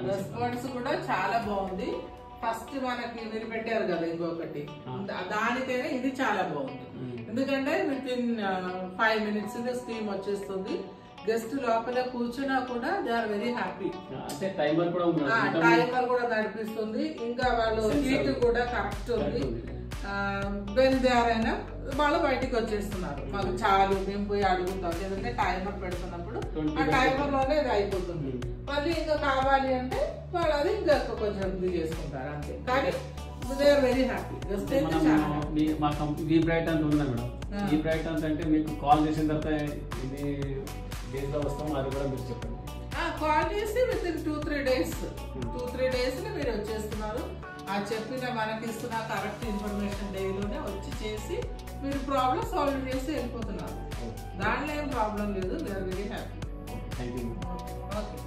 Response కూడా చాలా బాగుంది. ఫస్ట్ మనకి మీరు పెట్టారు కదా ఇంకొకటి, దానికైనా ఇది చాలా బాగుంది. ఎందుకంటే విత్ ఇన్ 5 minutes స్టీమ్ వచ్చేస్తుంది. గెస్ట్ లోపల కూర్చున్నా కూడా they are very happy. Timer కూడా నడిపిస్తుంది. ఇంకా వాళ్ళు హీట్ కూడా కరెక్ట్ ఉంది. వెన్ దే ఆర్ అయినా వాళ్ళు బయటికి వచ్చేస్తున్నారు. మాకు చాలు మేము పోయి అడుగుతాం, ఎందుకంటే టైమర్ పెడుతున్నప్పుడు ఆ టైమర్ లోనే ఇది అయిపోతుంది. మళ్ళీ ఇంకా కావాలి అంటే వాళ్ళు అది ఇంకా కొంచెం ఇది చేసుకుంటారు అంతే. కానీ they are very happy. Just ఈ బ్రైట్ అంత ఉందా మేడం? ఈ బ్రైట్ అంత అంటే మీకు కాల్ చేసిన తర్వాత ఇది డేస్లో వస్తాం, అది కూడా మీరు చెప్పండి. కాల్ చేసి విత్ ఇన్ 2-3 days 2-3 days మీరు వచ్చేస్తున్నారు. ఆ చెప్పిన మనకి ఇస్తున్న కరెక్ట్ ఇన్ఫర్మేషన్ డైలోనే వచ్చి చేసి మీరు ప్రాబ్లం సాల్వ్ చేసి వెళ్ళిపోతున్నారు. దాంట్లో ఏం ప్రాబ్లం లేదు. They are very happy. Thank you. Okay.